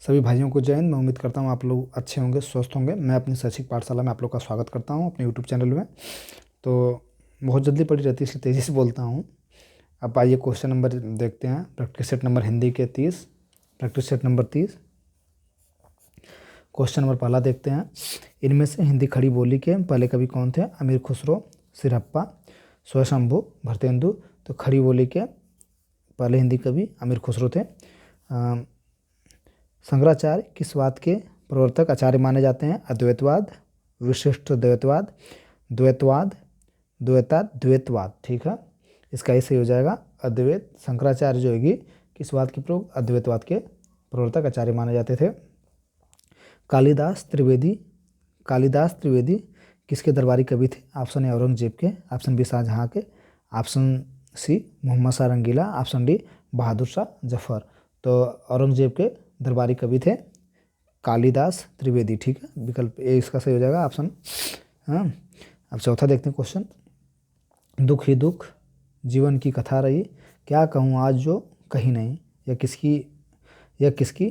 सभी भाइयों को जय हिंद। मैं उम्मीद करता हूँ आप लोग अच्छे होंगे, स्वस्थ होंगे। मैं अपनी शैक्षिक पाठशाला में आप लोग का स्वागत करता हूँ अपने यूट्यूब चैनल में। तो बहुत जल्दी पड़ी रहती है इसलिए तेज़ी से बोलता हूँ। अब आइए क्वेश्चन नंबर देखते हैं। प्रैक्टिस सेट नंबर हिंदी के 30, practice set number 30। Question number पहला देखते हैं। इनमें से हिंदी खड़ी बोली के पहले कवि कौन थे? अमीर खुसरो, सिरप्पा, स्वयंभू, भारतेंदु। तो खड़ी बोली के पहले हिंदी कवि अमीर खुसरो थे। शंकराचार्य किस बात के प्रवर्तक आचार्य माने जाते हैं? अद्वैतवाद, विशिष्ट द्वैतवाद, द्वैतवाद, द्वैतवाद। ठीक है, इसका ही सही हो जाएगा अद्वैत। शंकराचार्य जो होगी किस बात के प्रयोग? अद्वैतवाद के प्रवर्तक आचार्य माने जाते थे। कालिदास त्रिवेदी, कालिदास त्रिवेदी किसके दरबारी कवि थे? ऑप्शन ए औरंगजेब के, ऑप्शन बी शाहजहाँ के, ऑप्शन सी मोहम्मद शाह रंगीला, ऑप्शन डी बहादुर शाह जफर। तो औरंगजेब के दरबारी कवि थे कालिदास त्रिवेदी। ठीक है, विकल्प ए इसका सही हो जाएगा ऑप्शन। हाँ, अब चौथा देखते हैं क्वेश्चन। दुख ही दुख जीवन की कथा रही, क्या कहूँ आज जो कहीं नहीं। यह किसकी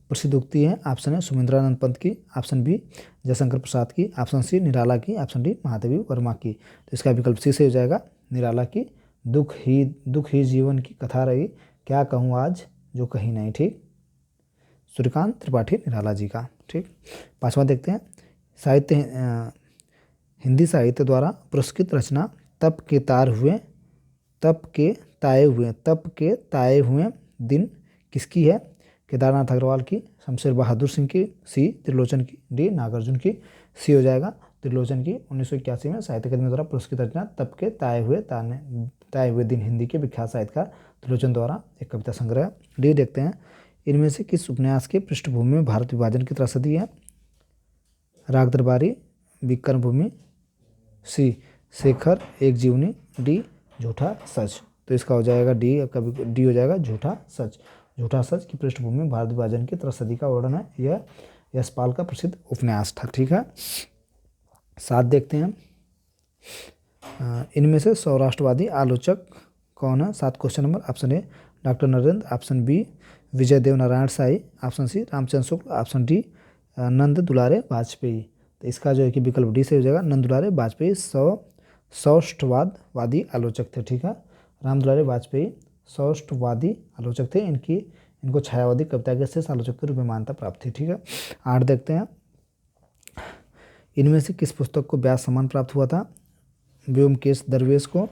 प्रसिद्ध उक्ति है? ऑप्शन है सुमिंद्रानंद पंत की, ऑप्शन बी जयशंकर प्रसाद की, ऑप्शन सी निराला की, ऑप्शन डी महादेवी वर्मा की। तो इसका विकल्प सी से हो जाएगा निराला की। दुख ही जीवन की कथा रही, क्या कहूँ आज जो कहीं नहीं। ठीक, सूर्यकांत त्रिपाठी निराला जी का। ठीक, पांचवा देखते हैं। साहित्य हिंदी साहित्य द्वारा पुरस्कृत रचना तप के ताए हुए दिन किसकी है? केदारनाथ अग्रवाल की, शमशेर बहादुर सिंह की, सी त्रिलोचन की, डी नागार्जुन की। सी हो जाएगा त्रिलोचन की। 1981 में साहित्य अकादमी द्वारा पुरस्कृत रचना तप के ताए हुए दिन हिंदी के विख्यात साहित्यकार त्रिलोचन द्वारा एक कविता संग्रह। डी देखते हैं। इनमें से किस उपन्यास के पृष्ठभूमि में भारत विभाजन की त्रासदी है? राग दरबारी, विक्रम भूमि, सी शेखर एक जीवनी, डी झूठा सच। तो इसका हो जाएगा डी हो जाएगा झूठा सच। झूठा सच की पृष्ठभूमि में भारत विभाजन की त्रासदी का वर्णन है। यह यशपाल का प्रसिद्ध उपन्यास था। ठीक है, साथ देखते हैं। इनमें से सौराष्ट्रवादी आलोचक कौन है? 7 question number. Option A doctor Narendra, option B Vijay Dev Narayan Sai, option C Ramchandra Shukla, option D Nand Dulare Vajpayee. तो इसका जो है कि विकल्प डी से हो जाएगा नंद दुलारे वाजपेयी। सौष्ठवादवादी आलोचक थे। ठीक है, राम दुलारे वाजपेयी सौष्ठवादी आलोचक थे। इनको छायावादी कविता के शेष आलोचक के रूप में मान्यता प्राप्त थी। ठीक है, 8 देखते हैं। इनमें से किस पुस्तक को व्यास सम्मान प्राप्त हुआ था? व्योमकेश दरवेश को,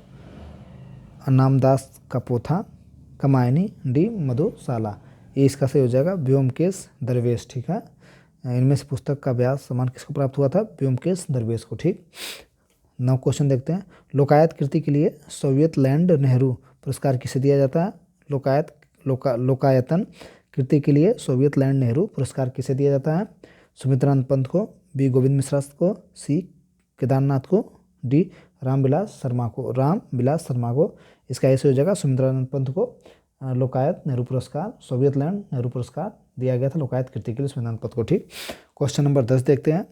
नामदास का पोथा, कमायनी, डी मधुशाला। ये इसका सही हो जाएगा व्योमकेश दरवेश। ठीक है, इनमें से पुस्तक का व्यास सम्मान किसको प्राप्त हुआ था? व्योमकेश दरवेश को। ठीक, 9 क्वेश्चन देखते हैं। लोकायत कृति के लिए सोवियत लैंड नेहरू पुरस्कार किसे दिया जाता है? लोकायतन कृति के लिए सोवियत लैंड नेहरू पुरस्कार किसे दिया जाता है? सुमित्रानंद पंत को, बी गोविंद मिश्रा को, सी केदारनाथ को, डी रामविलास शर्मा को। इसका ऐसे हो जाएगा सुमित्रानंद पंत को लोकायत नेहरू पुरस्कार, सोवियत लैंड नेहरू पुरस्कार दिया गया था लोकायत कृति के लिए सुमित्रानंद पंत को। ठीक, क्वेश्चन नंबर 10 देखते हैं।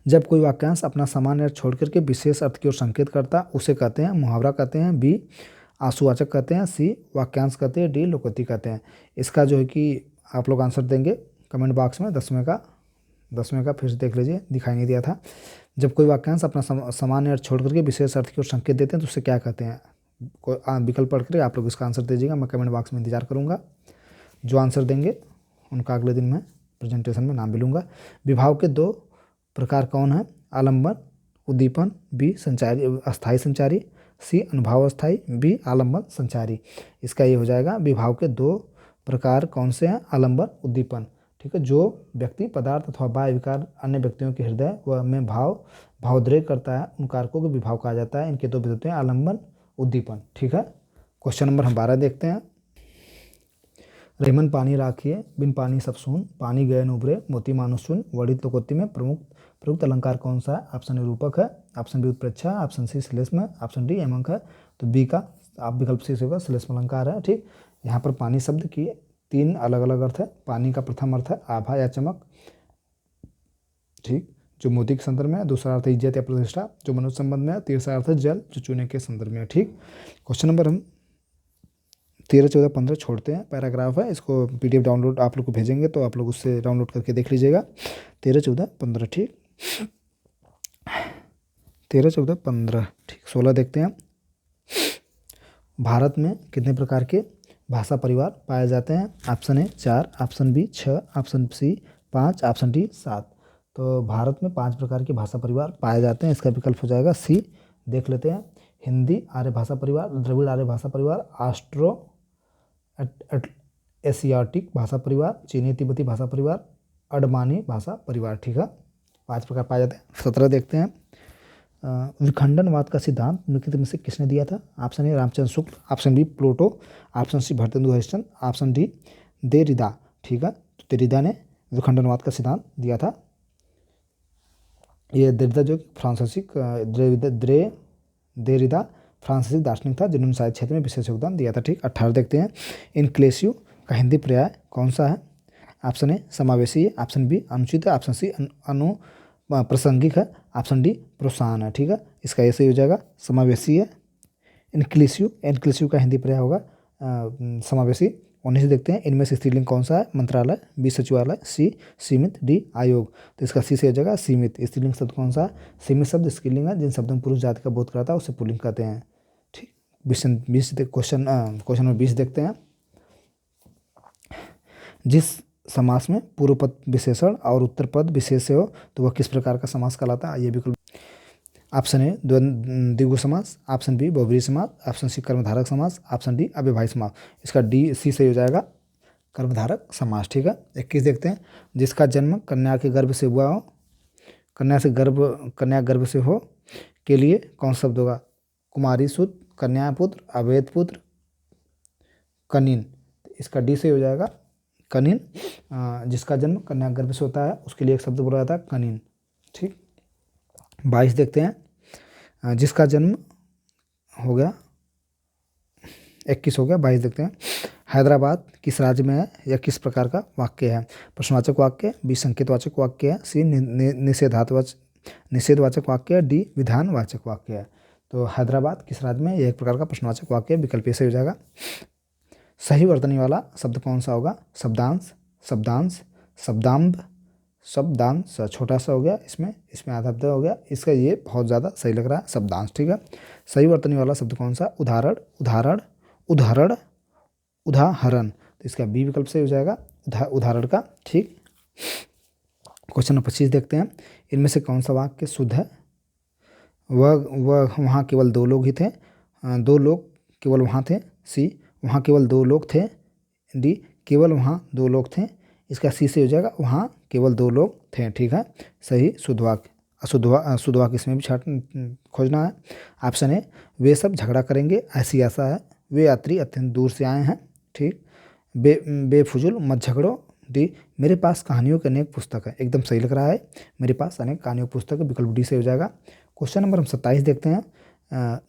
जब कोई वाक्यांश अपना सामान्य अर्थ छोड़ करके विशेष अर्थ की ओर संकेत करता उसे कहते हैं मुहावरा कहते हैं, बी आशुवाचक कहते हैं, सी वाक्यांश कहते हैं, डी लोकोक्ति कहते हैं। इसका जो है कि आप लोग आंसर देंगे कमेंट बॉक्स में। 10वें का फिर से देख लीजिए, दिखाई नहीं दिया था। जब कोई वाक्यांश अपना सामान्य अर्थ छोड़ करके विशेष अर्थ की ओर संकेत देते हैं तो उसे क्या कहते हैं? विकल्प पढ़ कर आप लोग इसका आंसर दीजिएगा। मैं कमेंट बॉक्स में इंतजार करूँगा। जो आंसर देंगे उनका अगले दिन मैं प्रेजेंटेशन में नाम भी लूँगा। विभाव के 2 प्रकार कौन है? आलंबन, उद्दीपन, बी संचारी अस्थायी संचारी, सी अनुभाव अस्थायी, बी आलंबन संचारी। इसका ये हो जाएगा विभाव के 2 प्रकार कौन से हैं? आलंबन, उद्दीपन। ठीक है, जो व्यक्ति पदार्थ अथवा बाह्य विकार अन्य व्यक्तियों के हृदय व में भावोद्रेक करता है उन कारकों को विभाव कहा जाता है। इनके 2 विध होते हैं, आलंबन, उद्दीपन। ठीक है, क्वेश्चन नंबर हम 12 देखते हैं। रहीमन पानी राखिए, बिन पानी सब सून, पानी गए न उबरे, मोती मानुष चुन। वर्णित लोकोक्ति में प्रयुक्त अलंकार कौन सा है? ऑप्शन ए रूपक है, ऑप्शन बी उत्प्रेक्षा, ऑप्शन सी श्लेष्म, ऑप्शन डी यमक है। तो बी का आप विकल्प सी से होगा श्लेष्म अलंकार है। ठीक, यहाँ पर पानी शब्द की 3 अलग अलग अर्थ है। पानी का प्रथम अर्थ है आभा या चमक, ठीक, जो मोती के संदर्भ में है। दूसरा अर्थ है इज्जत या प्रतिष्ठा, जो मनुष्य संबंध में है। तीसरा अर्थ है जल, जो चूने के संदर्भ में है। ठीक, क्वेश्चन नंबर हम 13, 14, 15 छोड़ते हैं, पैराग्राफ है, इसको PDF डाउनलोड आप लोग को भेजेंगे तो आप लोग उससे डाउनलोड करके देख लीजिएगा। 13, 14, 15 ठीक, 13, 14, 15 ठीक। 16 देखते हैं, भारत में कितने प्रकार के भाषा परिवार पाए जाते हैं? Option A 4, option B 6, option C 5, option D 7। तो भारत में 5 प्रकार के भाषा परिवार पाए जाते हैं, इसका विकल्प हो जाएगा सी। देख लेते हैं, हिंदी आर्य भाषा परिवार, द्रविड़ आर्य भाषा परिवार, ऑस्ट्रो एशियाटिक भाषा परिवार, चीनी तिब्बती भाषा परिवार, अडमानी भाषा परिवार ठीक है। 5 प्रकार पाए जाते हैं। 17 देखते हैं, विखंडनवाद का सिद्धांत निम्नलिखित में से किसने दिया था? Option A Ramchandra Shukla, option B Pluto, option C Bharatendu Harishchandra, option D Derrida ठीक है। तो देरिदा ने विखंडनवाद का सिद्धांत दिया था। ये देरिदा जो फ्रांसीसी देरिदा फ्रांसीसी दार्शनिक था जिन्होंने साहित्य क्षेत्र में विशेष योगदान दिया था ठीक। 18 देखते हैं, इनक्लेसिव का हिंदी पर्याय कौन सा है? ऑप्शन ए समावेशी है, ऑप्शन बी अनुचित है, ऑप्शन सी अनु प्रासंगिक है, ऑप्शन डी प्रोत्साहन है ठीक है। इसका ये सही हो जाएगा, समावेशी है। इनक्लूसिव का हिंदी पर्याय होगा समावेशी। 19 देखते हैं, इनमें से स्त्रीलिंग कौन सा है? मंत्रालय, बी सचिवालय, सी सीमित, डी आयोग। तो इसका सी से हो जाएगा सीमित। स्त्रीलिंग शब्द कौन सा है? सीमित शब्द स्त्रीलिंग है जिन शब्दों में पुरुष जाति का बोध कराता है उसे पुल्लिंग कहते हैं ठीक। क्वेश्चन नंबर 20 देखते हैं, जिस समास में पूर्व पद विशेषण और उत्तर पद विशेष हो तो वह किस प्रकार का समास कहलाता है? ये विकल्प ऑप्शन ए द्विगु समास, ऑप्शन बी बहुब्रीहि समास, ऑप्शन सी कर्मधारक समास, ऑप्शन डी अव्यवहाई समास। इसका डी सी सही हो जाएगा, कर्मधारक समास ठीक है। 21 देखते हैं, जिसका जन्म कन्या के गर्भ से हुआ हो, कन्या गर्भ से हो के लिए कौन सा शब्द होगा? कुमारी सुत, कन्या पुत्र, अवैध पुत्र, कनीन। इसका डी सही हो जाएगा कनीन। जिसका जन्म कन्या गर्भ से होता है उसके लिए एक शब्द बोला जाता है कनीन ठीक। 22 देखते हैं, जिसका जन्म हो गया 21 हो गया। 22 देखते हैं, हैदराबाद किस राज्य में है? यह किस प्रकार का वाक्य है? प्रश्नवाचक वाक्य, बी संकेतवाचक वाक्य है, सी निषेधवाचक वाक्य है, डी विधानवाचक वाक्य है। तो हैदराबाद किस राज्य में, यह एक प्रकार का प्रश्नवाचक वाक्य है, विकल्प से हो जाएगा। सही वर्तनी वाला शब्द कौन सा होगा? शब्दांश, शब्दांश, शब्दाम्ब, शब्दांश छोटा सा हो गया, इसमें आधा शब्द हो गया। इसका ये बहुत ज़्यादा सही लग रहा है शब्दांश ठीक है। सही वर्तनी वाला शब्द कौन सा? उदाहरण, उदाहरण, उदाहरण, उदाहरण। तो इसका बी विकल्प से हो जाएगा उदाहरण का ठीक। क्वेश्चन नंबर 25 देखते हैं, इनमें से कौन सा वाक्य शुद्ध है? वह वहाँ केवल 2 लोग ही थे, 2 लोग केवल वहाँ थे, सी वहाँ केवल 2 लोग थे, डी केवल वहाँ 2 लोग थे। इसका सी से हो जाएगा वहाँ केवल 2 लोग थे ठीक है। सही शुद्ध वाक्य। शुद्ध वाक्य इसमें भी छाट खोजना है। ऑप्शन ए वे सब झगड़ा करेंगे ऐसी आशा है, वे यात्री अत्यंत दूर से आए हैं ठीक। बेफुजुल मत झगड़ो, डी मेरे पास कहानियों की अनेक पुस्तक है। एकदम सही लग रहा है, मेरे पास अनेक कहानियों की पुस्तक है, विकल्प डी से हो जाएगा। क्वेश्चन नंबर 27 देखते हैं,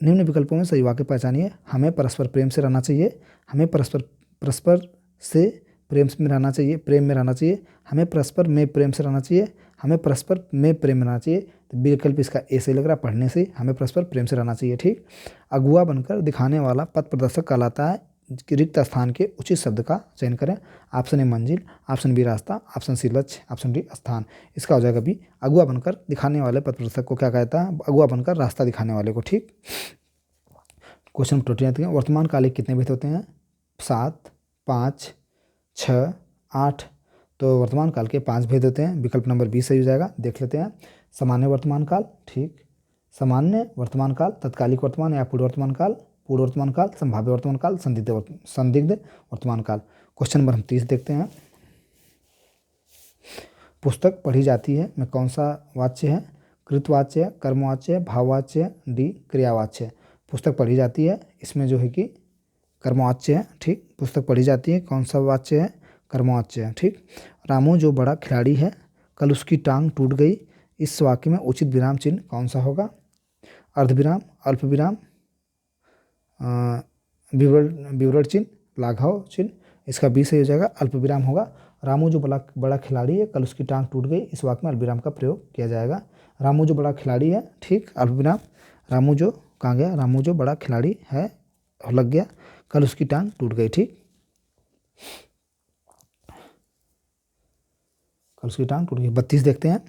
निम्न विकल्पों में सही वाक्य पहचानिए। हमें परस्पर प्रेम से रहना चाहिए, हमें परस्पर से प्रेम में रहना चाहिए, प्रेम में रहना चाहिए, हमें परस्पर में प्रेम से रहना चाहिए, हमें परस्पर में प्रेम में रहना चाहिए। तो विकल्प इसका ए सही लग रहा है पढ़ने से, हमें परस्पर प्रेम से रहना चाहिए ठीक। अगुआ बनकर दिखाने वाला पथ प्रदर्शक कहलाता है, रिक्त स्थान के उचित शब्द का चयन करें। ऑप्शन ए मंजिल, ऑप्शन बी रास्ता, ऑप्शन सी लक्ष्य, ऑप्शन डी स्थान। इसका हो जाएगा बी, अगुआ बनकर दिखाने वाले पथ प्रदर्शक को क्या कहता है? अगुआ बनकर रास्ता दिखाने वाले को ठीक। क्वेश्चन 28 वर्तमान काल के कितने भेद होते हैं? 7, 5, 6, 8। तो वर्तमान काल के 5 भेद होते हैं, विकल्प नंबर बी सही हो जाएगा। देख लेते हैं, सामान्य वर्तमान काल ठीक, सामान्य वर्तमान काल, तत्कालिक वर्तमान या पूर्व वर्तमान काल, पूर्व वर्तमान काल, संभाव्य वर्तमान काल, संदिग्ध वर्तमान काल। क्वेश्चन नंबर 30 देखते हैं, पुस्तक पढ़ी जाती है में कौन सा वाच्य है? कृतवाच्य, कर्मवाच्य, भाववाच्य, डी क्रियावाच्य। पुस्तक पढ़ी जाती है, इसमें जो है कि कर्मवाच्य है ठीक। पुस्तक पढ़ी जाती है कौन सा वाच्य है? कर्मवाच्य है ठीक। रामू जो बड़ा खिलाड़ी है, कल उसकी टांग टूट गई। इस वाक्य में उचित विराम चिन्ह कौन सा होगा? अर्धविराम, अल्प विराम, विवरण चिन्ह, लाघव चिन्ह। इसका बी सही हो जाएगा, अल्प विराम होगा। रामू जो बड़ा खिलाड़ी है, कल उसकी टांग टूट गई। इस वाक्य में अल्प विराम का प्रयोग किया जाएगा। रामू जो बड़ा खिलाड़ी है ठीक, अल्प विराम। रामू जो कहाँ गया? रामू जो बड़ा खिलाड़ी है लग गया, कल उसकी टांग टूट गई, ठीक, कल उसकी टांग टूट गई। 32 देखते हैं।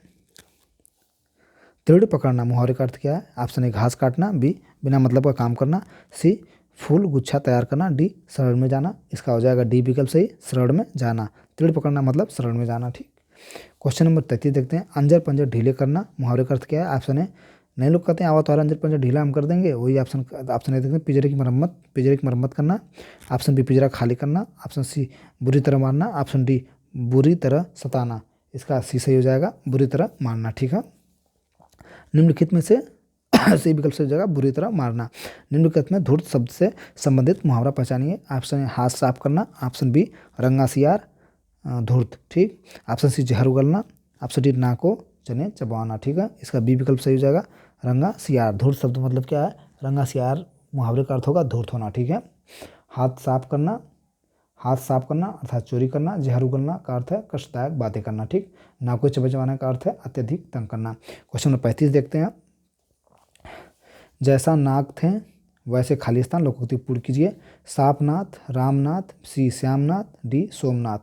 तिड़ पकड़ना मुहावरे का अर्थ क्या है? ऑप्शन ए घास काटना, बी बिना मतलब का काम करना, सी फूल गुच्छा तैयार करना, डी शरण में जाना। इसका हो जाएगा डी विकल्प सही, शरण में जाना। तिड़ पकड़ना मतलब शरण में जाना, ठीक। क्वेश्चन नंबर 33 देखते हैं। अंजर पंजर ढीले करना मुहावरे का अर्थ क्या है? ऑप्शन ए, नए लोग कहते हैं आवा तो अंजर पंजर ढीला हम कर देंगे, वही ऑप्शन ए देखते हैं पिंजरे की मरम्मत करना। ऑप्शन बी पिंजरा खाली करना। ऑप्शन सी बुरी तरह मारना। ऑप्शन डी बुरी तरह सताना। इसका सी सही हो जाएगा, बुरी तरह मारना, ठीक है। निम्नलिखित में से सही विकल्प से हो जाएगा बुरी तरह मारना। निम्नलिखित में धूर्त शब्द से संबंधित मुहावरा पहचानिए। ऑप्शन ए हाथ साफ करना। ऑप्शन बी रंगा सियार धूर्त, ठीक। ऑप्शन सी जहर उगलना। ऑप्शन डी नाको चने चबाना, ठीक है। इसका बी विकल्प सही हो जाएगा रंगा सियार। धूर्त शब्द मतलब क्या है? रंगा सियार मुहावरे का अर्थ होगा धूर्त होना, ठीक है। हाथ साफ करना अर्थात चोरी करना। जहर उगलना का अर्थ है कष्टदायक बातें करना, ठीक। नाको चबाना का अर्थ है अत्यधिक तंग करना। क्वेश्चन नंबर 35 देखते हैं। जैसा नाग थे वैसे खाली स्थान लोकोक्ति पूर्ण कीजिए। सापनाथ, रामनाथ, सी श्यामनाथ, डी सोमनाथ।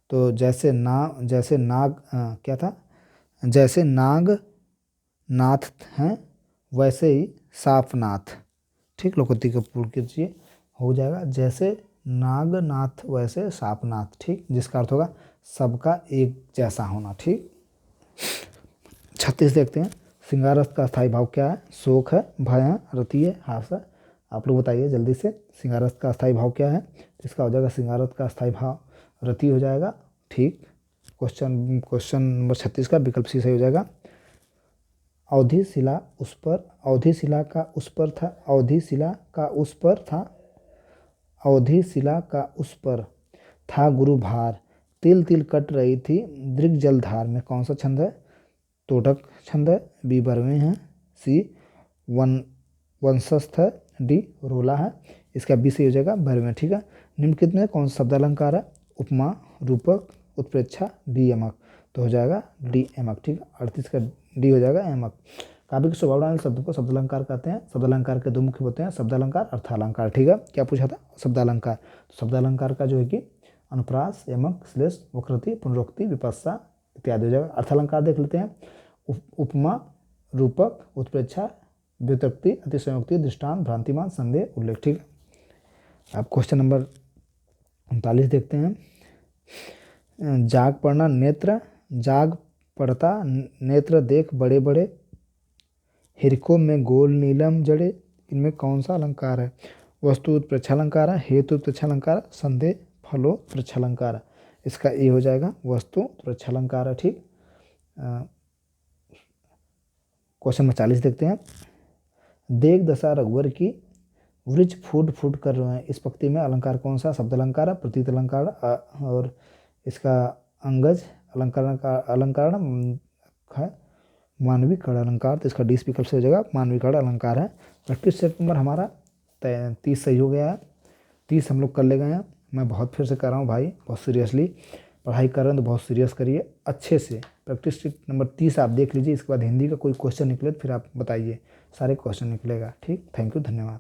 तो जैसे नाग क्या था? जैसे नाग नाथ हैं वैसे ही सापनाथ, ठीक, लोकोक्ति को पूर्ण कीजिए। हो जाएगा जैसे नागनाथ वैसे सापनाथ, ठीक, जिसका अर्थ होगा सबका एक जैसा होना, ठीक। 36 देखते हैं। सिंगारस्थ का स्थायी भाव क्या है? शोक है, भय है, रति है, हास है। आप लोग बताइए जल्दी से, सिंगारस्थ का स्थायी भाव क्या है? इसका हो जाएगा सिंगारस्थ का स्थायी भाव रति हो जाएगा, ठीक। क्वेश्चन नंबर 36 का विकल्प सी सही हो जाएगा। अवधि शिला का उस पर था। अवधि शिला का उस पर था गुरु भार। तिल तिल कट रही थी दृग जलधार में कौन सा छंद है? तोड़क छंद है, बी बरवें है, सी वंशस्थ है, डी रोला है। इसका बी सही हो जाएगा बरवें, ठीक है। निम्नलिखित में कौन सा शब्द अलंकार है? उपमा, रूपक, उत्प्रेक्षा, डी यमक। तो हो जाएगा डी यमक, ठीक है। 38 का डी हो जाएगा यमक। काव्य के स्वभाव वाले शब्द को शब्द अलंकार कहते हैं। शब्द अलंकार के दो मुख्य होते हैं, शब्द अलंकार, अर्थालंकार, ठीक है। क्या पूछा था? शब्द अलंकार। शब्द अलंकार का जो है कि अनुप्रास, यमक, श्लेष, वक्रोक्ति, पुनरोक्ति, विपस्सा इत्यादि हो जाएगा। अर्थालंकार देख लेते हैं। उपमा, रूपक, उत्प्रेक्षा, व्युत्पत्ति, अतिशयोक्ति, दृष्टांत, भ्रांतिमान, संदेह, उल्लेख, ठीक है। अब क्वेश्चन नंबर 39 देखते हैं। जाग पड़ना नेत्र देख बड़े बड़े हिरकों में गोल नीलम जड़े। इनमें कौन सा अलंकार है? वस्तु उत्प्रेक्षा अलंकार है, हेतु उत्प्रेक्षा अलंकार, संदेह फलो उत्प्रेक्षा अलंकार। इसका ए हो जाएगा वस्तु उत्प्रेक्षा अलंकार है, ठीक। क्वेश्चन नंबर 40 देखते हैं। देख दशा रघुवर की वृक्ष फूट फूट कर रहे हैं। इस पंक्ति में अलंकार कौन सा? शब्द अलंकार है, प्रतीत अलंकार और इसका अंगज अलंकार है मानवी कड़ अलंकार। तो इसका 20 विकल्प से हो जाएगा मानवी कड़ अलंकार है। प्रैक्टिस सेट नंबर हमारा 30 सही हो गया है। 30 हम लोग कर ले गए हैं। मैं बहुत फिर से कर रहा हूँ भाई, बहुत सीरियसली पढ़ाई कर रहे हैं तो बहुत सीरियस करिए अच्छे से। प्रैक्टिस सेट नंबर 30 आप देख लीजिए। इसके बाद हिंदी का कोई क्वेश्चन निकले तो फिर आप बताइए, सारे क्वेश्चन निकलेगा, ठीक। थैंक यू, धन्यवाद।